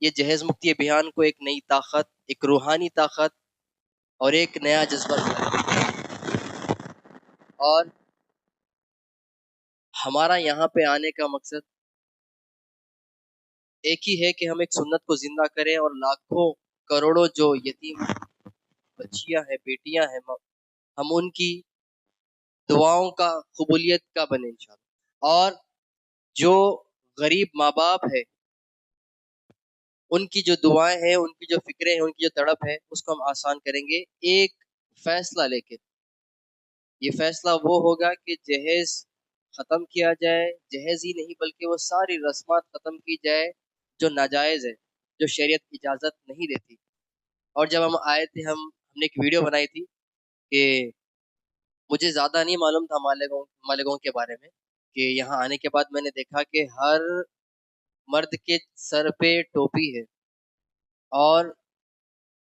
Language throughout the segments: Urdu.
یہ جہیز مکتی ابھیان کو ایک نئی طاقت، ایک روحانی طاقت اور ایک نیا جذبہ ملا۔ اور ہمارا یہاں پہ آنے کا مقصد ایک ہی ہے کہ ہم ایک سنت کو زندہ کریں اور لاکھوں کروڑوں جو یتیم بچیاں ہیں، بیٹیاں ہیں، ہم ان کی دعاؤں کا قبولیت کا بنے انشاءاللہ۔ اور جو غریب ماں باپ ہے ان کی جو دعائیں ہیں، ان کی جو فکریں ہیں، ان کی جو تڑپ ہے، اس کو ہم آسان کریں گے ایک فیصلہ لے کے۔ یہ فیصلہ وہ ہوگا کہ جہیز ختم کیا جائے، جہیز ہی نہیں بلکہ وہ ساری رسمات ختم کی جائے جو ناجائز ہے، جو شریعت اجازت نہیں دیتی۔ اور جب ہم آئے تھے، ہم نے ایک ویڈیو بنائی تھی کہ مجھے زیادہ نہیں معلوم تھا مالیگاؤں کے بارے میں، کہ یہاں آنے کے بعد میں نے دیکھا کہ ہر مرد کے سر پہ ٹوپی ہے، اور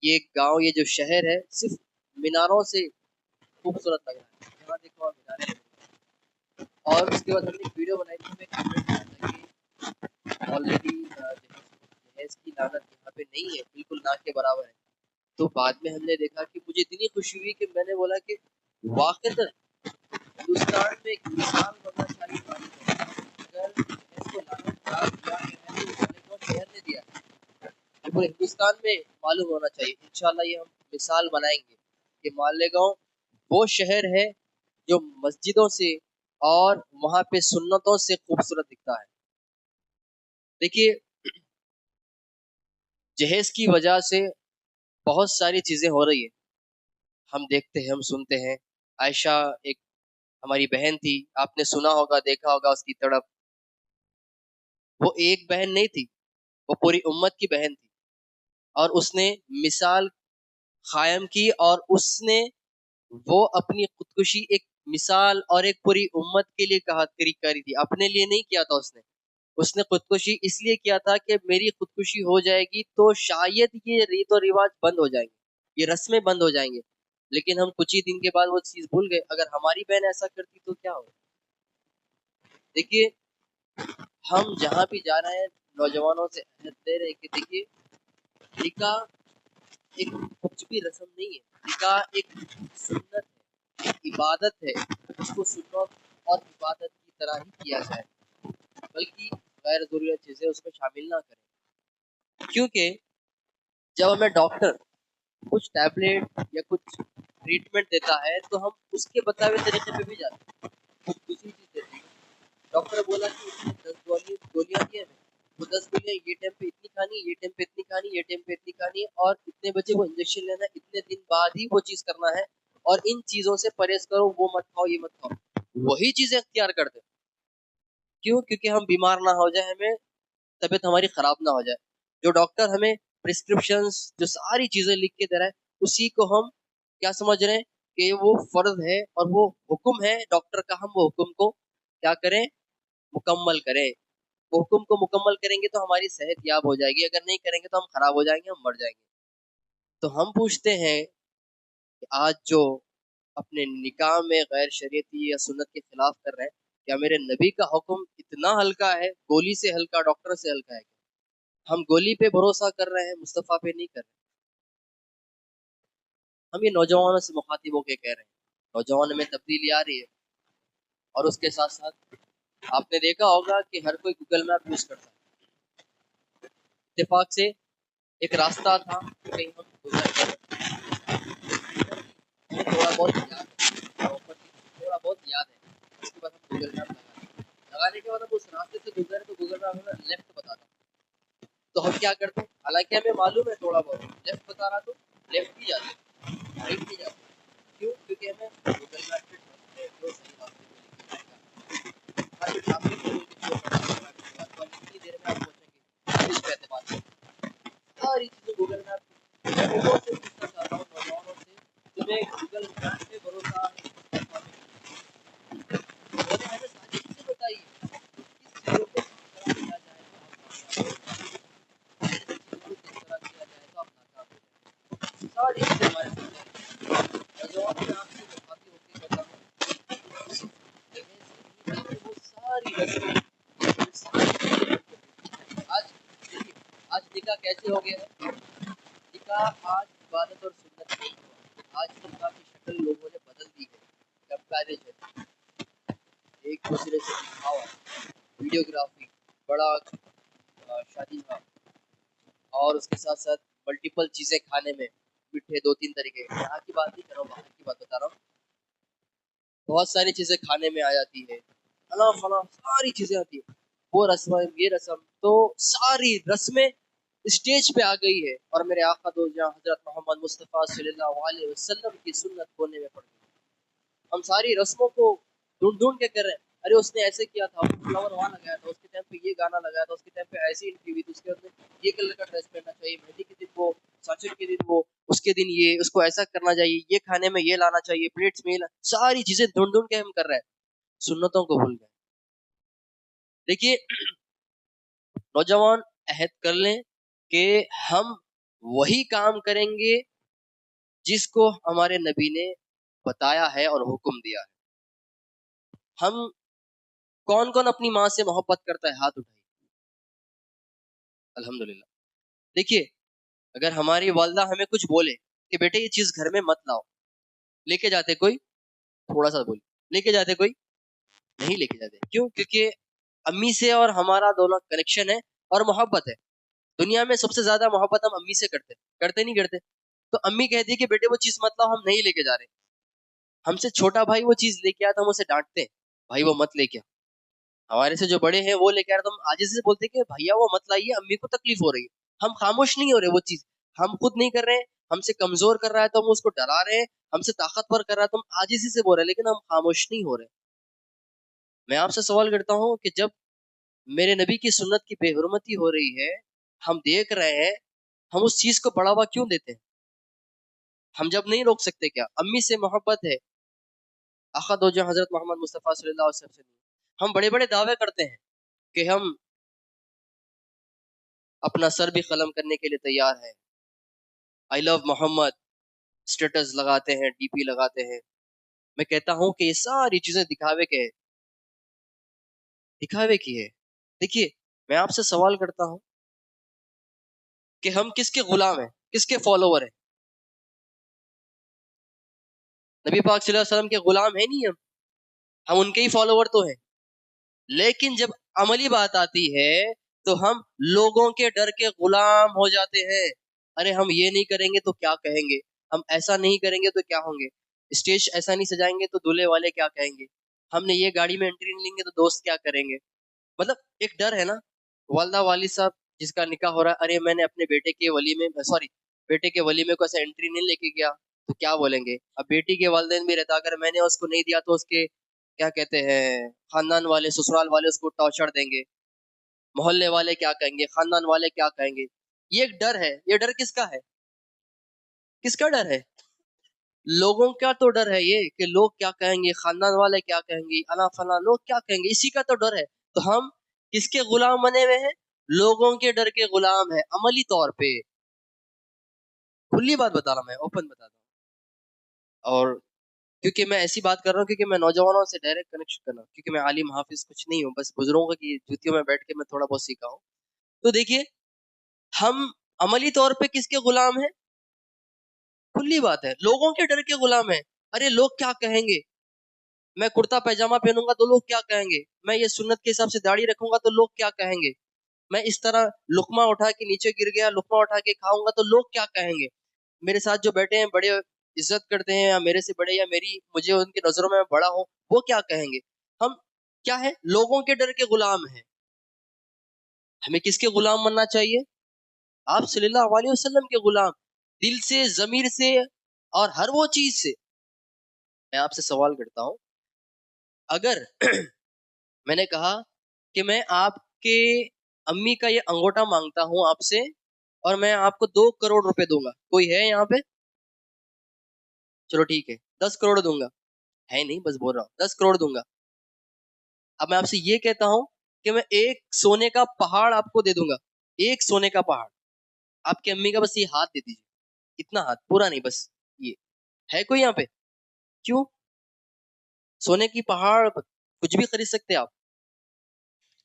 یہ گاؤں، یہ جو شہر ہے، صرف میناروں سے خوبصورت لگ رہا ہے۔ یہاں دیکھو آپ میناریں، اور اس کے بعد ہم نے ایک ویڈیو بنائی تھی، کہ آلریڈی جہیز کی لعنت یہاں پہ نہیں ہے، بالکل نہ کے برابر ہے۔ تو بعد میں ہم نے دیکھا کہ مجھے اتنی خوشی ہوئی کہ میں نے بولا کہ واقعتاً ہندوستان میں ایک مثال بننا چاہیے، اگر جہیز کو لعنت دیا ہے تو مالیگاؤں شہر نے دیا ہے، پورے ہندوستان میں معلوم ہونا چاہیے۔ انشاءاللہ یہ ہم مثال بنائیں گے کہ مالیگاؤں وہ شہر ہے جو مسجدوں سے اور وہاں پہ سنتوں سے خوبصورت دکھتا ہے۔ دیکھیے، جہیز کی وجہ سے بہت ساری چیزیں ہو رہی ہیں، ہم دیکھتے ہیں، ہم سنتے ہیں۔ عائشہ ایک ہماری بہن تھی، آپ نے سنا ہوگا، دیکھا ہوگا اس کی تڑپ۔ وہ ایک بہن نہیں تھی، وہ پوری امت کی بہن تھی، اور اس نے مثال قائم کی، اور اس نے وہ اپنی خودکشی ایک مثال اور ایک پوری امت کے لیے کری تھی، اپنے لیے نہیں کیا تھا۔ اس نے خودکشی اس لیے کیا تھا کہ میری خودکشی ہو جائے گی تو شاید یہ ریت و رواج بند ہو جائیں گے، یہ رسمیں بند ہو جائیں گے۔ لیکن ہم کچھ ہی دن کے بعد وہ چیز بھول گئے۔ اگر ہماری بہن ایسا کرتی تو کیا ہو؟ دیکھیے، ہم جہاں بھی جا رہے ہیں نوجوانوں سے عہد دے رہے کہ دیکھیے، نکاح ایک کچھ بھی رسم نہیں ہے، نکاح ایک سنت ہے، عبادت ہے۔ اس کو سنت اور عبادت کی طرح ہی کیا جائے، بلکہ غیر ضروری چیزیں اس میں شامل نہ کریں۔ کیونکہ جب ہمیں ڈاکٹر کچھ ٹیبلٹ یا کچھ ٹریٹمنٹ دیتا ہے تو ہم اس کے بتائے ہوئے طریقے پہ بھی جاتے ہیں، کچھ دوسری چیز دیتے ہیں۔ ڈاکٹر بولا کہ اس نے 10 گولیاں دی ہیں، وہ 10 گولیاں یہ ٹائم پہ اتنی کھانی، یہ ٹائم پہ اتنی کھانی، یہ ٹائم پہ اتنی کھانی، اور اتنے بجے وہ انجیکشن لینا ہے، اتنے دن بعد ہی وہ چیز کرنا ہے، اور ان چیزوں سے پرہیز کرو، وہ مت کھاؤ، یہ مت کھاؤ۔ وہی چیزیں اختیار کرتے ہیں۔ کیوں؟ کیونکہ ہم بیمار نہ ہو جائے، ہمیں طبیعت ہماری خراب نہ ہو جائے۔ جو ڈاکٹر ہمیں پرسکرپشنز، جو ساری چیزیں لکھ کے دے رہا ہے، اسی کو ہم کیا سمجھ رہے ہیں کہ وہ فرض ہے اور وہ حکم ہے ڈاکٹر کا، ہم وہ حکم کو کیا کریں؟ مکمل کریں۔ وہ حکم کو مکمل کریں گے تو ہماری صحت یاب ہو جائے گی، اگر نہیں کریں گے تو ہم خراب ہو جائیں گے، ہم مر جائیں گے۔ تو ہم پوچھتے ہیں کہ آج جو اپنے نکاح میں غیر شریعتی یا سنت کے خلاف کر رہے ہیں، کیا میرے نبی کا حکم اتنا ہلکا ہے، گولی سے ہلکا، ڈاکٹر سے ہلکا ہے؟ ہم گولی پہ بھروسہ کر رہے ہیں، مصطفیٰ پہ نہیں کر رہے۔ ہم یہ نوجوانوں سے مخاطب ہو کے کہہ رہے ہیں، نوجوانوں میں تبدیلی آ رہی ہے، اور اس کے ساتھ ساتھ آپ نے دیکھا ہوگا کہ ہر کوئی گوگل میپ یوز کرتا ہے۔ اتفاق سے ایک راستہ تھا، کہیں ہم گزر گئے، تھوڑا بہت یاد ہے، اس کے بعد ہم گوگل میپ لگانے کے بعد ہم اس راستے سے گزرے تو گوگل میپ ہمیں لیفٹ بتاتا، تو ہم کیا کرتے ہیں؟ حالانکہ ہمیں معلوم ہے تھوڑا بہت لیفٹ بتا رہا تو لیفٹ بھی جاتے، رائٹ بھی جاتے۔ کیوں؟ کیونکہ ہمیں گوگل میپ پہ جو صحیح کتنی دیر میں آپ پہنچیں گے، اس پہ اعتماد کریں۔ ساری چیزیں گوگل میپ میں پوچھنا چاہتا ہوں نوجوانوں سے، تمہیں گوگل میپ پہ بھروسہ ہمیں ساری چیزیں بتائیے، کس چیزوں کو کس طرح کیا جائے تو کس طرح کیا جائے تو آپ ناکام ہو جائیں۔ ساری چیزیں ہمارے سامنے نوجوانوں میں آپ سے مخاطب ہو کے کہتا ہوں، وہ ساری رسمیں آج دیکھیے، کیسے ہو گیا ہے؟ نکاح آج عبادت اور سنت نہیں ہوا، آج نکاح کی شکل لوگوں نے بدل دی ہے۔ جب میرج ہے، ایک دوسرے سے دکھاوا، ویڈیوگرافی، بڑا شادی ہاں، اور اس کے ساتھ ساتھ ملٹیپل چیزیں کھانے میں، میٹھے 2-3 طریقے، یہاں کی بات نہیں کر رہا ہوں، باہر کی بات بتا رہا ہوں۔ بہت ساری چیزیں کھانے میں آ جاتی ہے، فلاں فلاں ساری چیزیں آتی ہیں، وہ رسم یہ رسم، تو ساری رسمیں اسٹیج پہ آ گئی ہے، اور میرے آقا دو جہاں حضرت محمد مصطفیٰ صلی اللہ علیہ وسلم کی سنت ہونے میں پڑ گئی۔ ہم ساری رسموں کو ڈھونڈ ڈھونڈ کے کر رہے ہیں، ارے اس نے ایسے کیا تھا، فلاور وہاں لگایا تھا، اس کے ٹائم پہ یہ گانا لگایا تھا، اس کے ٹائم پہ ایسی انٹری ہوئی تھی، اس کے بعد یہ کلر کا ڈریس پہننا چاہیے، مہندی کے دن وہ، ساچر کے دن وہ، اس کے دن یہ، اس کو ایسا کرنا چاہیے، یہ کھانے میں یہ لانا چاہیے، پلیٹس میں ساری چیزیں ڈھونڈ ڈھونڈ کے ہم کر رہے ہیں، سنتوں کو بھول گئے۔ دیکھیے نوجوان عہد کر لیں کہ ہم وہی کام کریں گے جس کو ہمارے نبی نے بتایا ہے اور حکم دیا ہے۔ ہم کون کون اپنی ماں سے محبت کرتا ہے؟ ہاتھ اٹھائیے۔ الحمدللہ۔ دیکھیے اگر ہماری والدہ ہمیں کچھ بولے کہ بیٹے یہ چیز گھر میں مت لاؤ، لے کے جاتے کوئی؟ تھوڑا سا بولے، لے کے جاتے کوئی؟ نہیں لے کے جاتے۔ کیوں؟ کیونکہ امی سے اور ہمارا دونوں کنیکشن ہے اور محبت ہے۔ دنیا میں سب سے زیادہ محبت ہم امی سے کرتے نہیں کرتے؟ تو امی کہتی کہ بیٹے وہ چیز مت لاؤ، ہم نہیں لے کے جا رہے۔ ہم سے چھوٹا بھائی وہ چیز لے کے آیا تو ہم اسے ڈانٹتے ہیں، بھائی وہ مت لے کے آ۔ ہمارے سے جو بڑے ہیں وہ لے کے آ رہے تو ہم آج سے بولتے کہ بھیا وہ مت لائیے، امی کو تکلیف ہو رہی ہے۔ ہم خاموش نہیں ہو رہے، وہ چیز ہم خود نہیں کر رہے ہیں، ہم سے کمزور کر رہا ہے تو ہم اس کو ڈرا رہے ہیں، ہم سے طاقتور کر رہا ہے تو ہم آج سے بول رہے ہیں، لیکن ہم خاموش نہیں ہو رہے۔ میں آپ سے سوال کرتا ہوں کہ جب میرے نبی کی سنت کی بے حرمتی ہو رہی ہے، ہم دیکھ رہے ہیں، ہم اس چیز کو بڑھاوا کیوں دیتے ہیں؟ ہم جب نہیں روک سکتے کیا؟ امی سے محبت ہے، آقا دو جو حضرت محمد مصطفیٰ صلی اللہ علیہ وسلم، ہم بڑے بڑے دعوے کرتے ہیں کہ ہم اپنا سر بھی قلم کرنے کے لیے تیار ہیں، آئی لو محمد اسٹیٹس لگاتے ہیں، ڈی پی لگاتے ہیں۔ میں کہتا ہوں کہ یہ ساری چیزیں دکھاوے کے دکھاوے کی ہے۔ دیکھیے میں آپ سے سوال کرتا ہوں کہ ہم کس کے غلام ہیں، کس کے فالوور ہیں؟ نبی پاک صلی اللہ علیہ وسلم کے غلام ہیں نہیں ہم ان کے ہی فالوور تو ہیں، لیکن جب عملی بات آتی ہے تو ہم لوگوں کے ڈر کے غلام ہو جاتے ہیں۔ ارے ہم یہ نہیں کریں گے تو کیا کہیں گے، ہم ایسا نہیں کریں گے تو کیا ہوں گے، اسٹیج ایسا نہیں سجائیں گے تو دولہے والے کیا کہیں گے، ہم نے یہ گاڑی میں انٹری نہیں لیں گے تو دوست کیا کریں گے۔ مطلب ایک ڈر ہے نا۔ والدہ والد صاحب جس کا نکاح ہو رہا ہے، ارے میں نے اپنے بیٹے کے ولیمے بیٹے کے ولیمے کو ایسا انٹری نہیں لے کے گیا تو کیا بولیں گے۔ اب بیٹی کے والدین بھی رہتا، اگر میں نے اس کو نہیں دیا تو اس کے کیا کہتے ہیں خاندان والے، سسرال والے اس کو ٹارچر دیں گے، محلے والے کیا کہیں گے، خاندان والے کیا کہیں گے۔ یہ ایک ڈر ہے۔ یہ ڈر کس کا ہے؟ کس کا ڈر ہے؟ لوگوں کا تو ڈر ہے یہ کہ لوگ کیا کہیں گے، خاندان والے کیا کہیں گے، انا فلاں لوگ کیا کہیں گے، اسی کا تو ڈر ہے۔ تو ہم کس کے غلام بنے ہوئے ہیں؟ لوگوں کے ڈر کے غلام ہیں، عملی طور پہ۔ کھلی بات بتا رہا ہوں، میں اوپن بتا رہا ہوں، اور کیونکہ میں ایسی بات کر رہا ہوں کیونکہ میں نوجوانوں سے ڈائریکٹ کنیکشن کر رہا ہوں، کیونکہ میں عالم حافظ کچھ نہیں ہوں، بس بزرگوں کی جوتیوں میں بیٹھ کے میں تھوڑا بہت سیکھا ہوں۔ تو دیکھیے ہم عملی طور پہ کس کے غلام ہیں؟ کھلی بات ہے، لوگوں کے ڈر کے غلام ہیں۔ ارے لوگ کیا کہیں گے، میں کرتا پیجامہ پہنوں گا تو لوگ کیا کہیں گے، میں یہ سنت کے حساب سے داڑھی رکھوں گا تو لوگ کیا کہیں گے، میں اس طرح لقمہ اٹھا کے نیچے گر گیا، لقمہ اٹھا کے کھاؤں گا تو لوگ کیا کہیں گے۔ میرے ساتھ جو بیٹھے ہیں بڑے عزت کرتے ہیں، یا میرے سے بڑے، یا مجھے ان کی نظروں میں بڑا ہوں، وہ کیا کہیں گے۔ ہم کیا ہے؟ لوگوں کے ڈر کے غلام ہیں۔ ہمیں کس کے غلام بننا چاہیے؟ آپ صلی اللہ علیہ وسلم کے غلام، دل سے، ضمیر سے، اور ہر وہ چیز سے۔ میں آپ سے سوال کرتا ہوں، اگر میں نے کہا کہ میں آپ کے امی کا یہ انگوٹا مانگتا ہوں آپ سے، اور میں آپ کو 2 کروڑ روپے دوں گا، کوئی ہے یہاں پہ؟ چلو ٹھیک ہے 10 کروڑ دوں گا، ہے نہیں بس بول رہا ہوں 10 کروڑ دوں گا۔ اب میں آپ سے یہ کہتا ہوں کہ میں ایک سونے کا پہاڑ آپ کو دے دوں گا، ایک سونے کا پہاڑ، آپ کی امی کا بس یہ ہاتھ دے دیجیے، اتنا ہاتھ، پورا نہیں، بس یہ ہے کوئی یہاں پہ؟ کیوں؟ سونے کی پہاڑ کچھ بھی خرید سکتے آپ،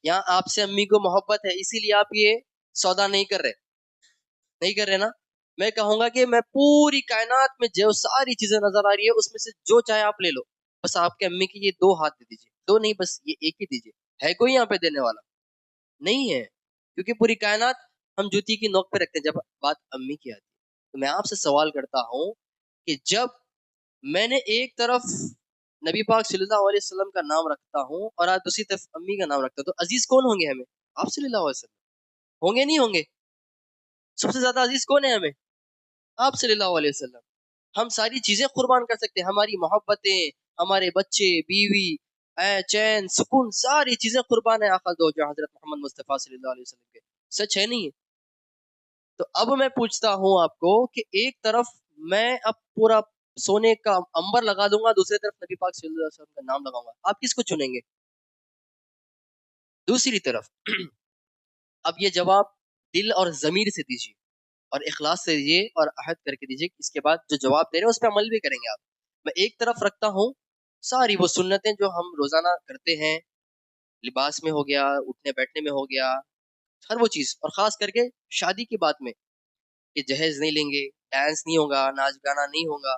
یہاں آپ سے امی کو محبت ہے اسی لیے آپ یہ سودا نہیں کر رہے۔ نہیں کر رہے نا؟ میں کہوں گا کہ میں پوری کائنات میں جو ساری چیزیں نظر آ رہی ہے اس میں سے جو چاہے آپ لے لو، بس آپ کے امی کی یہ 2 ہاتھ دے دیجیے، 2 نہیں بس یہ ایک ہی دیجیے، ہے کوئی یہاں پہ دینے والا؟ نہیں ہے، کیونکہ پوری کائنات ہم جوتی کی نوک پہ رکھتے ہیں جب بات امی کی آتی ہے۔ تو میں آپ سے سوال کرتا ہوں کہ جب میں نے ایک طرف نبی پاک صلی اللہ علیہ وسلم کا نام رکھتا ہوں اور آج دوسری طرف امی کا نام رکھتا ہوں، تو عزیز کون ہوں گے ہمیں؟ آپ صلی اللہ علیہ وسلم ہوں گے نہیں ہوں گے؟ سب سے زیادہ عزیز کون ہے ہمیں؟ آپ صلی اللہ علیہ وسلم۔ ہم ساری چیزیں قربان کر سکتے ہیں، ہماری محبتیں، ہمارے بچے، بیوی، چین، سکون، ساری چیزیں قربان ہے آقا دو جو حضرت محمد مصطفیٰ صلی اللہ علیہ وسلم کے۔ سچ ہے نہیں ہے؟ تو اب میں پوچھتا ہوں آپ کو کہ ایک طرف میں اب پورا سونے کا انبر لگا دوں گا، دوسری طرف نبی پاک صلی اللہ علیہ وسلم کا نام لگاؤں گا، آپ کس کو چنیں گے؟ دوسری طرف اب یہ جواب دل اور ضمیر سے دیجیے اور اخلاص سے دیجیے اور عہد کر کے دیجیے کہ اس کے بعد جو جواب دے رہے ہیں اس پہ عمل بھی کریں گے آپ۔ میں ایک طرف رکھتا ہوں ساری وہ سنتیں جو ہم روزانہ کرتے ہیں، لباس میں ہو گیا، اٹھنے بیٹھنے میں ہو گیا، ہر وہ چیز، اور خاص کر کے شادی کی بات میں کہ جہیز نہیں لیں گے، ڈانس نہیں ہوگا، ناچ گانا نہیں ہوگا،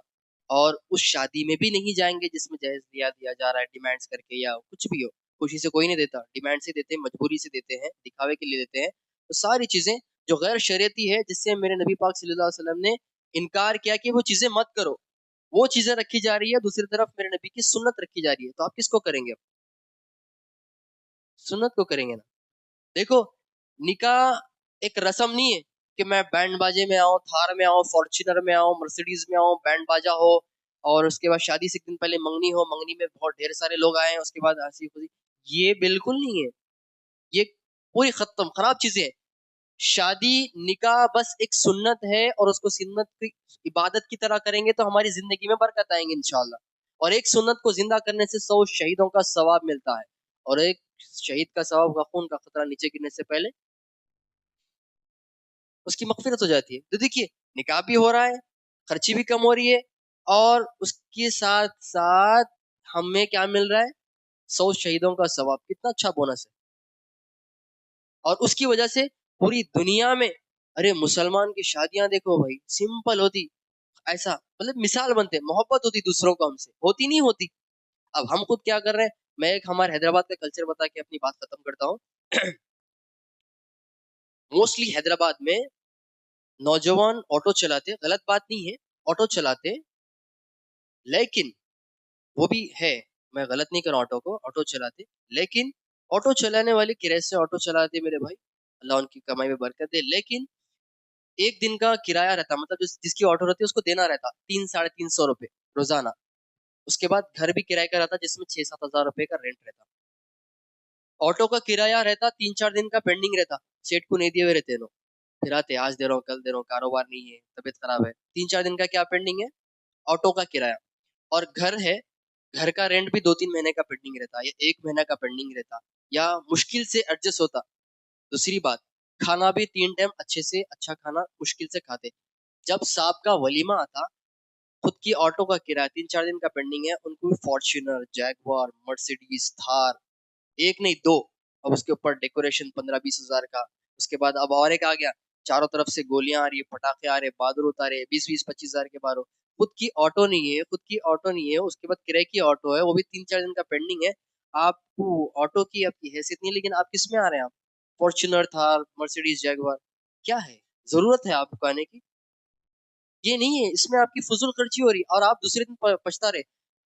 اور اس شادی میں بھی نہیں جائیں گے جس میں جہیز دیا جا رہا ہے ڈیمانڈز کر کے یا کچھ بھی ہو۔ خوشی سے کوئی نہیں دیتا، ڈیمانڈ سے دیتے ہیں، مجبوری سے دیتے ہیں، دکھاوے کے لیے دیتے ہیں۔ تو ساری چیزیں جو غیر شریعتی ہے جس سے میرے نبی پاک صلی اللہ علیہ وسلم نے انکار کیا کہ وہ چیزیں مت کرو، وہ چیزیں رکھی جا رہی ہے، دوسری طرف میرے نبی کی سنت رکھی جا رہی ہے، تو آپ کس کو کریں گے؟ سنت کو کریں گے نا۔ دیکھو، نکاح ایک رسم نہیں ہے کہ میں بینڈ باجے میں آؤں، تھار میں آؤں، فارچونر میں آؤں، مرسیڈیز میں آؤں، بینڈ باجا ہو، اور اس کے بعد شادی سے ایک دن پہلے منگنی ہو، منگنی میں بہت ڈھیر سارے لوگ آئے ہیں، اس کے بعد ہنسی خوشی۔ یہ بالکل نہیں ہے، یہ پوری ختم خراب چیزیں ہیں۔ شادی نکاح بس ایک سنت ہے، اور اس کو سنت کی عبادت کی طرح کریں گے تو ہماری زندگی میں برکت آئیں گے انشاءاللہ۔ اور ایک سنت کو زندہ کرنے سے 100 شہیدوں کا ثواب ملتا ہے، اور ایک شہید کا ثواب کا خون کا قطرہ نیچے گرنے سے پہلے اس کی مغفرت ہو جاتی ہے۔ تو دیکھیے، نکاح بھی ہو رہا ہے، خرچی بھی کم ہو رہی ہے، اور اس کے ساتھ ساتھ ہمیں کیا مل رہا ہے؟ 100 شہیدوں کا ثواب۔ کتنا اچھا بونس ہے! اور اس کی وجہ سے پوری دنیا میں، ارے مسلمان کی شادیاں دیکھو بھائی، سمپل ہوتی، ایسا مطلب مثال بنتے، محبت ہوتی دوسروں کو ہم سے، ہوتی نہیں ہوتی؟ اب ہم خود کیا کر رہے ہیں؟ میں ایک ہمارے حیدرآباد کا کلچر بتا کے اپنی بات ختم کرتا ہوں۔ موسٹلی حیدرآباد میں نوجوان آٹو چلاتے، غلط بات نہیں ہے، آٹو چلاتے، لیکن وہ بھی ہے، میں غلط نہیں کر رہا ہوں، آٹو کو آٹو چلاتے، لیکن آٹو چلانے والے کرایہ سے آٹو چلاتے میرے بھائی، اللہ ان کی کمائی میں برکت دے، لیکن ایک دن کا کرایہ رہتا، مطلب جس کی آٹو رہتی ہے اس کو دینا رہتا 300-350 روپے روزانہ۔ اس کے بعد گھر بھی کرایہ کا رہتا جس میں 6-7 ہزار روپے کا رینٹ رہتا۔ آٹو کا کرایہ رہتا 3-4 دن کا پینڈنگ رہتا، سیٹ کو نہیں دیے ہوئے رہتے، پھر آتے، آج دے رہا ہوں، کل دے رہا ہوں، کاروبار نہیں ہے، طبیعت خراب ہے، 3-4 دن کا کیا پینڈنگ ہے؟ آٹو کا کرایہ۔ اور گھر ہے، گھر کا رینٹ بھی 2-3 مہینے کا پینڈنگ رہتا، یا 1 مہینہ کا پینڈنگ رہتا، یا مشکل سے ایڈجسٹ ہوتا۔ دوسری بات، کھانا بھی 3 ٹائم اچھے سے اچھا کھانا مشکل سے کھاتے۔ جب صاحب کا ولیمہ آتا، خود کی آٹو کا کرایہ 3-4 دن کا پینڈنگ ہے، ان کو بھی فارچونر، جیگوار، مرسیڈیز، تھار، ایک نہیں 2، اب اس کے اوپر ڈیکوریشن 15-20 ہزار کا۔ اس کے بعد اب اور ایک آ گیا، چاروں طرف سے گولیاں آ رہی ہے، پٹاخے آ رہے، بادل اتارے، 20-25 ہزار کے باروں۔ خود کی آٹو نہیں ہے، خود کی آٹو نہیں ہے، اس کے بعد کرائے کی آٹو ہے، وہ بھی 3-4 دن کا پینڈنگ ہے۔ آپ کو آٹو کی آپ کی حیثیت نہیں، لیکن آپ کس میں آ رہے ہیں؟ آپ فارچونر، تھار، مرسیڈیز، جیگوار، کیا ہے؟ ضرورت ہے آپ کو آنے کی؟ یہ نہیں ہے، اس میں آپ کی فضول خرچی ہو رہی، اور آپ دوسرے دن پچھتا رہے۔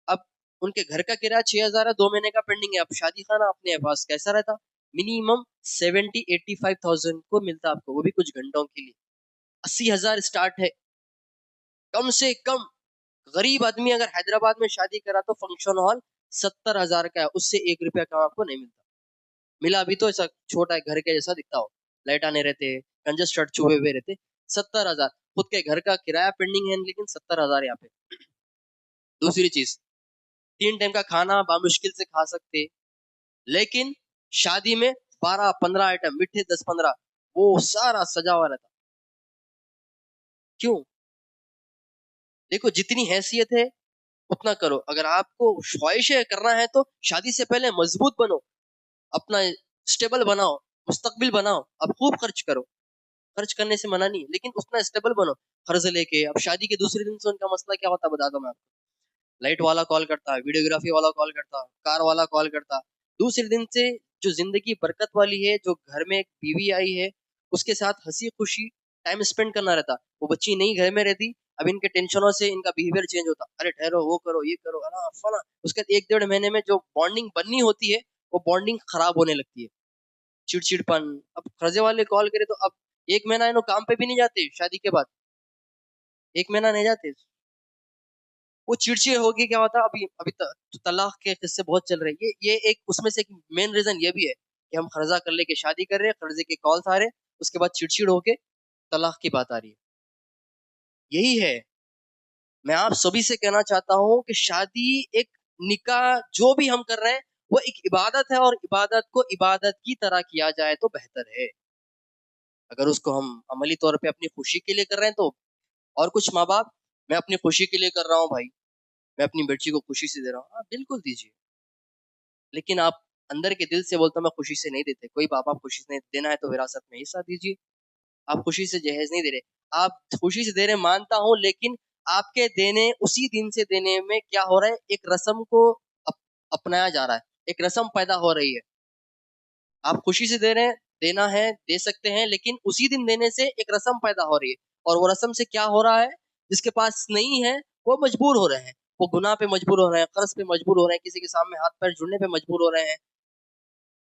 اب ان کے گھر کا کرایہ 6 ہزار ہے، 2 مہینے کا پینڈنگ ہے، اب شادی خانہ اپنے پاس کیسا رہتا؟ منیمم 70-85 thousand کو ملتا آپ کو، وہ بھی کچھ گھنٹوں کے لیے۔ 80 ہزار اسٹارٹ ہے کم سے کم۔ غریب آدمی اگر حیدرآباد میں شادی کرا تو فنکشن ہال 70 ہزار کا ہے، اس سے 1 روپیہ کم آپ کو نہیں ملتا۔ ملا بھی تو ایسا چھوٹا ہے، گھر کے جیسا دکھتا ہو، لائٹ آنے رہتے، کنجسٹڈ چوبے ہوئے رہتے۔ 70 ہزار خود کے گھر کا کرایہ پینڈنگ ہے، لیکن 70 ہزار یہاں پہ۔ دوسری چیز، 3 ٹائم کا کھانا بامشکل سے کھا سکتے، لیکن شادی میں 12-15 آئٹم، میٹھے 10-15، وہ سارا سجا ہوا رہتا۔ کیوں؟ دیکھو، جتنی حیثیت ہے اتنا کرو، اگر آپ کو خواہش ہے کرنا ہے تو شادی سے پہلے مضبوط بنو، اپنا اسٹیبل بناؤ، مستقبل بناؤ، اب خوب خرچ کرو۔ خرچ کرنے سے منع نہیں ہے، لیکن اتنا اسٹیبل بنو قرض لے کے. اب شادی کے دوسرے دن سے ان کا مسئلہ کیا ہوتا ہے بتا دو میں آپ کو. لائٹ والا کال کرتا، ویڈیوگرافی والا کال کرتا، کار والا کال کرتا. دوسرے دن سے جو زندگی برکت والی ہے، جو گھر میں ایک بیوی آئی ہے اس کے ساتھ ہنسی خوشی ٹائم اسپینڈ کرنا رہتا، وہ بچی نہیں گھر میں رہتی. اب ان کے ٹینشنوں سے ان کا بیہیویئر چینج ہوتا، ارے ٹھہرو وہ کرو یہ کرو فلاں. اس کے 1-1.5 مہینے میں جو بانڈنگ بننی ہوتی ہے وہ بانڈنگ خراب ہونے لگتی ہے، چڑچڑ پن. اب قرضے والے کال کرے تو اب 1 مہینہ انہوں کام پہ بھی نہیں جاتے، شادی کے بعد 1 مہینہ نہیں جاتے، وہ چڑچڑ ہو کے کیا ہوتا. ابھی طلاق کے قصے بہت چل رہے ہیں. یہ ایک اس میں سے مین ریزن یہ بھی ہے کہ ہم قرضہ کر لے کے شادی کر رہے ہیں، قرضے کے کالس آ رہے ہیں، اس کے بعد چڑچڑ ہو کے طلاق کی بات آ رہی ہے. یہی ہے. میں آپ سبھی سے کہنا چاہتا ہوں کہ شادی ایک نکاح جو بھی ہم کر رہے ہیں وہ ایک عبادت ہے، اور عبادت کو عبادت کی طرح کیا جائے تو بہتر ہے. اگر اس کو ہم عملی طور پہ اپنی خوشی کے لیے کر رہے ہیں تو. اور کچھ ماں باپ میں اپنی خوشی کے لیے کر رہا ہوں بھائی، میں اپنی بچی کو خوشی سے دے رہا ہوں، بالکل دیجیے، لیکن آپ اندر کے دل سے بولتا میں خوشی سے نہیں دیتے. کوئی باپ آپ خوشی سے نہیں دینا ہے تو وراثت میں حصہ دیجیے. آپ خوشی سے جہیز نہیں دے رہے، آپ خوشی سے دے رہے مانتا ہوں، لیکن آپ کے دینے اسی دن سے دینے میں کیا ہو رہا ہے، ایک رسم کو اپنایا جا رہا ہے، ایک رسم پیدا ہو رہی ہے. آپ خوشی سے دے رہے ہیں، دینا ہے دے سکتے ہیں، لیکن اسی دن دینے سے ایک رسم پیدا ہو رہی ہے. اور وہ رسم سے کیا ہو رہا ہے، جس کے پاس نہیں ہے وہ مجبور ہو رہے ہیں، وہ گناہ پہ مجبور ہو رہے ہیں، قرض پہ مجبور ہو رہے ہیں، کسی کے سامنے ہاتھ پیر جڑنے پہ مجبور ہو رہے ہیں.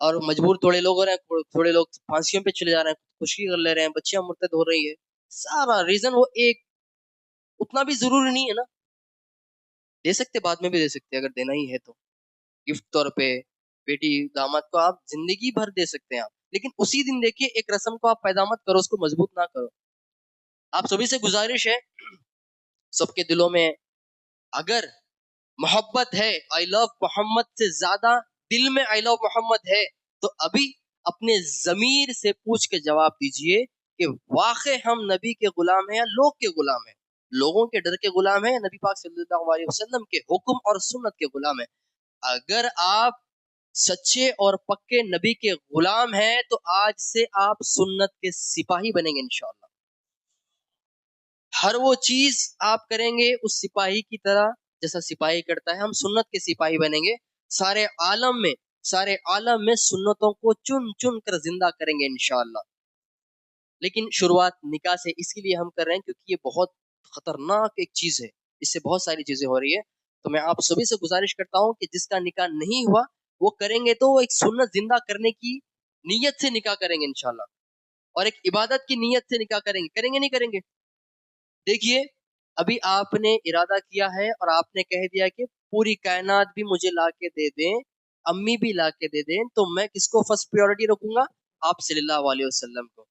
اور مجبور تھوڑے لوگ ہو رہے ہیں، تھوڑے لوگ پھانسیوں پہ چلے جا رہے ہیں، خوشی کر لے رہے ہیں، بچیاں مرتد ہو رہی ہے. سارا ریزن وہ ایک. اتنا بھی ضروری نہیں ہے نا، دے سکتے بعد میں بھی دے سکتے اگر دینا ہی ہے تو. گفٹ طور پہ بیٹی داماد کو آپ زندگی بھر دے سکتے ہیں آپ، لیکن اسی دن دیکھیے ایک رسم کو آپ پیدا مت کرو، اس کو مضبوط نہ کرو. آپ سبھی سے گزارش ہے، سب کے دلوں میں اگر محبت ہے، آئی لو محمد سے زیادہ دل میں آئی لو محمد ہے، تو ابھی اپنے ضمیر سے پوچھ کے جواب دیجئے کہ واقع ہم نبی کے غلام ہیں یا لوگ کے غلام ہیں، لوگوں کے ڈر کے غلام ہیں یا نبی پاک صلی اللہ علیہ وسلم کے حکم اور سنت کے غلام ہیں. اگر آپ سچے اور پکے نبی کے غلام ہیں تو آج سے آپ سنت کے سپاہی بنیں گے انشاءاللہ. ہر وہ چیز آپ کریں گے اس سپاہی کی طرح جیسا سپاہی کرتا ہے، ہم سنت کے سپاہی بنیں گے. سارے عالم میں سنتوں کو چن چن کر زندہ کریں گے انشاءاللہ. لیکن شروعات نکاح سے اس کے لیے ہم کر رہے ہیں کیونکہ یہ بہت خطرناک ایک چیز ہے، اس سے بہت ساری چیزیں ہو رہی ہے. تو میں آپ سبھی سے گزارش کرتا ہوں کہ جس کا نکاح نہیں ہوا وہ کریں گے تو ایک سنت زندہ کرنے کی نیت سے نکاح کریں گے انشاءاللہ، اور ایک عبادت کی نیت سے نکاح کریں گے نہیں کریں گے. دیکھیے ابھی آپ نے ارادہ کیا ہے اور آپ نے کہہ دیا کہ پوری کائنات بھی مجھے لا کے دے دیں، امی بھی لا کے دے دیں، تو میں کس کو فرسٹ پریورٹی رکھوں گا؟ آپ صلی اللہ علیہ وسلم کو.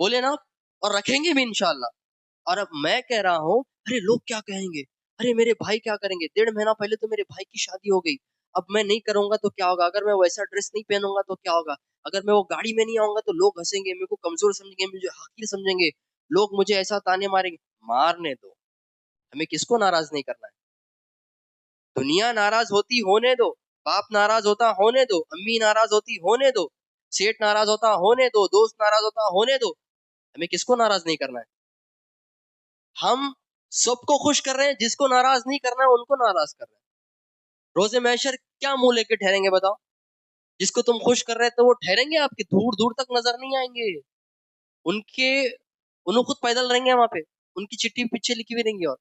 بولے نا، اور رکھیں گے بھی انشاءاللہ. اور اب میں کہہ رہا ہوں ارے لوگ کیا کہیں گے، ارے میرے بھائی کیا کریں گے، 1.5 مہینہ پہلے تو میرے بھائی کی شادی ہو گئی، اب میں نہیں کروں گا تو کیا ہوگا، اگر میں ویسا ڈریس نہیں پہنوں گا تو کیا ہوگا، اگر میں وہ گاڑی میں نہیں آؤں گا تو لوگ ہنسیں گے، میرے کو کمزور سمجھیں گے، مجھے حقیر سمجھیں گے، لوگ مجھے ایسا تانے ماریں گے. مارنے دو، ہمیں کس کو ناراض نہیں کرنا ہے. دنیا ناراض ہوتی ہونے دو، باپ ناراض ہوتا ہونے دو، امی ناراض ہوتی ہونے دو، سیٹ ناراض ہوتا ہونے دو، دوست ناراض ہوتا ہونے دو، ہمیں کس کو ناراض نہیں کرنا ہے. ہم سب کو خوش کر رہے ہیں، جس کو ناراض نہیں کرنا ہے ان کو ناراض کر رہے ہیں. روز محشر کیا منہ لے کے ٹھہریں گے بتاؤ؟ جس کو تم خوش کر رہے تو وہ ٹھہریں گے آپ کے، دور دور تک نظر نہیں آئیں گے. انہوں خود پیدل رہیں گے وہاں پہ، ان کی چٹھی پیچھے لکھی ہوئی رہیں گی، اور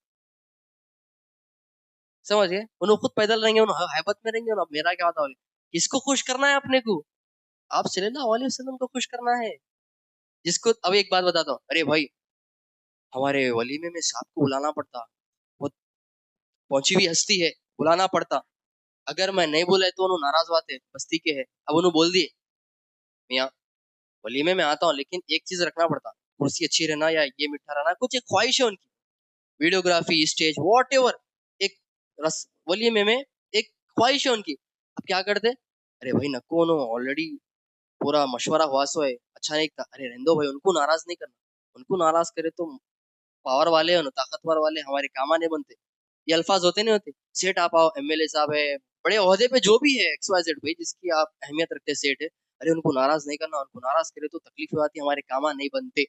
سمجھ گئے، انہوں خود پیدل رہیں گے، انہوں حیبت میں رہیں گے. اور میرا کیا ہوتا ہے، کس کو خوش کرنا ہے اپنے کو؟ آپ صلی اللہ علیہ وسلم کو خوش کرنا ہے. جس کو اب ایک بات بتاتا ہوں، ارے بھائی ہمارے ولیمے میں صاحب کو بلانا پڑتا، وہ پہنچی ہوئی ہستی ہے، بلانا پڑتا. اگر میں نہیں بولا تو انہوں ناراض ہوتے، بستی کے ہے. اب انہوں بول دیے میاں ولیمے میں آتا ہوں لیکن ایک چیز رکھنا پڑتا، کرسی اچھی رہنا یا یہ میٹھا رہنا، کچھ ایک خواہش ہے ان کی، ویڈیوگرافی اسٹیج واٹ ایور، ایک ولیمے میں ایک خواہش ہے ان کی. اب کیا کرتے، ارے بھائی نکو انہوں آلریڈی پورا مشورہ ہوا سو ہے، اچھا نہیں تھا، ارے رہندو بھائی ان کو ناراض نہیں کرنا. ان کو ناراض کرے تو پاور والے ہیں، طاقتور والے ہمارے کام آنے بنتے. یہ الفاظ ہوتے نہیں ہوتے. سیٹ آپ آؤ، ایم ایل اے صاحب ہے، بڑے عہدے پہ جو بھی ہے ایکس وائی زیڈ بھائی جس کی آپ اہمیت رکھتے سیٹ ہے، ارے ان کو ناراض نہیں کرنا، ان کو ناراض کرے تو تکلیف آتی، ہمارے کام نہیں بنتے.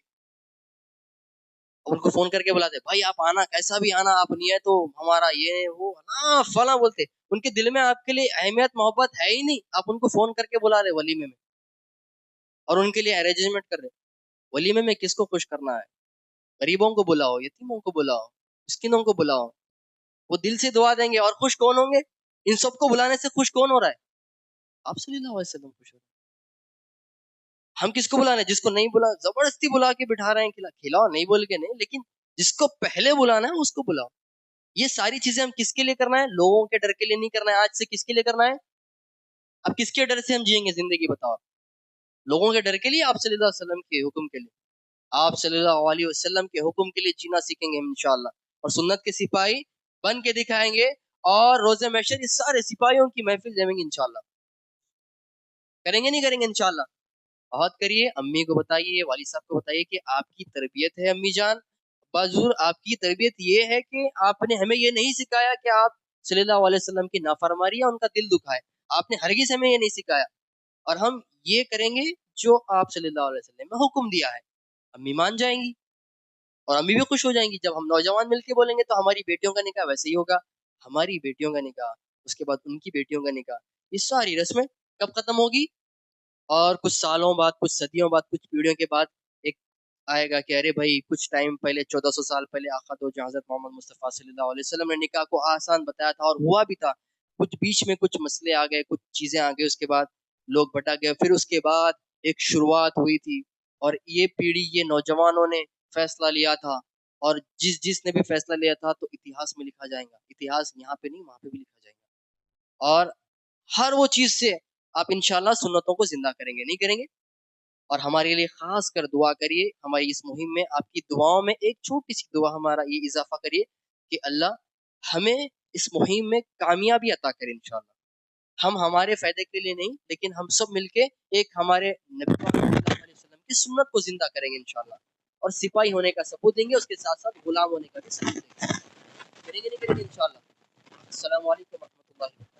ان کو فون کر کے بلاتے بھائی آپ آنا، کیسا بھی آنا، آپ نہیں ہے تو ہمارا یہ وہ ہاں فلاں بولتے. ان کے دل میں آپ کے لیے اہمیت محبت ہے ہی نہیں، آپ ان کو فون کر کے بلا رہے ولیمے میں اور ان کے لیے ارینجمنٹ کر رہے. ولیمے میں کس کو خوش کرنا ہے؟ غریبوں کو بلاؤ، یتیموں کو بلاؤ، مسکینوں کو بلاؤ، وہ دل سے دعا دیں گے. اور خوش کون ہوں گے؟ ان سب کو بلانے سے خوش کون ہو رہا ہے؟ آپ صلی اللہ علیہ وسلم خوش ہو رہے ہیں. ہم کس کو بلانا ہے؟ جس کو نہیں بلا زبردستی بلا کے بٹھا رہے ہیں، کھلاؤ نہیں بول کے نہیں، لیکن جس کو پہلے بلانا ہے اس کو بلاؤ. یہ ساری چیزیں ہم کس کے لیے کرنا ہے؟ لوگوں کے ڈر کے لیے نہیں کرنا ہے. آج سے کس کے لیے کرنا ہے؟ اب کس کے ڈر سے ہم جئیں گے زندگی؟ بتاؤ. لوگوں کے ڈر کے لیے، آپ صلی اللہ علیہ وسلم کے حکم کے لیے. آپ صلی اللہ علیہ وسلم کے حکم کے لیے جینا سیکھیں گے انشاءاللہ، اور سنت کے سپاہی بن کے دکھائیں گے، اور روز محشر اس سارے سپاہیوں کی محفل جمیں گے انشاءاللہ. کریں گے نہیں کریں گے انشاءاللہ؟ بہت کریے. امی کو بتائیے، والد صاحب کو بتائیے کہ آپ کی تربیت ہے امی جان، بازور آپ کی تربیت یہ ہے کہ آپ نے ہمیں یہ نہیں سکھایا کہ آپ صلی اللہ علیہ وسلم کی نافرمانی یا ان کا دل دکھائے. آپ نے ہرگز ہمیں یہ نہیں سکھایا، اور ہم یہ کریں گے جو آپ صلی اللہ علیہ وسلم نے حکم دیا ہے. امی مان جائیں گی اور امی بھی خوش ہو جائیں گی. جب ہم نوجوان مل کے بولیں گے تو ہماری بیٹیوں کا نکاح ویسے ہی ہوگا. ہماری بیٹیوں کا نکاح، اس کے بعد ان کی بیٹیوں کا نکاح، یہ ساری رسمیں کب ختم ہوگی؟ اور کچھ سالوں بعد، کچھ صدیوں بعد، کچھ پیڑھیوں کے بعد ایک آئے گا کہ ارے بھائی کچھ ٹائم پہلے، 1400 سال پہلے آقا دو جہاں حضرت محمد مصطفیٰ صلی اللہ علیہ وسلم نے نکاح کو آسان بتایا تھا، اور ہوا بھی تھا. کچھ بیچ میں کچھ مسئلے آ گئے، کچھ چیزیں آ گئی، اس کے بعد لوگ بٹا گئے. پھر اس کے بعد ایک شروعات ہوئی تھی، اور یہ پیڑھی، یہ نوجوانوں نے فیصلہ لیا تھا، اور جس نے بھی فیصلہ لیا تھا تو اتہاس میں لکھا جائے گا. اتہاس یہاں پہ نہیں، وہاں پہ بھی لکھا جائے گا. اور ہر وہ چیز سے آپ انشاءاللہ سنتوں کو زندہ کریں گے نہیں کریں گے؟ اور ہمارے لیے خاص کر دعا کریے. ہماری اس مہم میں آپ کی دعاؤں میں ایک چھوٹی سی دعا ہمارا یہ اضافہ کریے کہ اللہ ہمیں اس مہم میں کامیابی عطا کرے انشاءاللہ. ہم ہمارے فائدے کے لیے نہیں، لیکن ہم سب مل کے ایک ہمارے نبی پاک صلی اللہ علیہ وسلم کی سنت کو زندہ کریں گے انشاءاللہ، اور سپاہی ہونے کا ثبوت دیں گے، اس کے ساتھ ساتھ غلام ہونے کا بھی ثبوت دیں گے. کریں گے نہیں کریں گے انشاءاللہ؟ السلام علیکم ورحمۃ اللہ.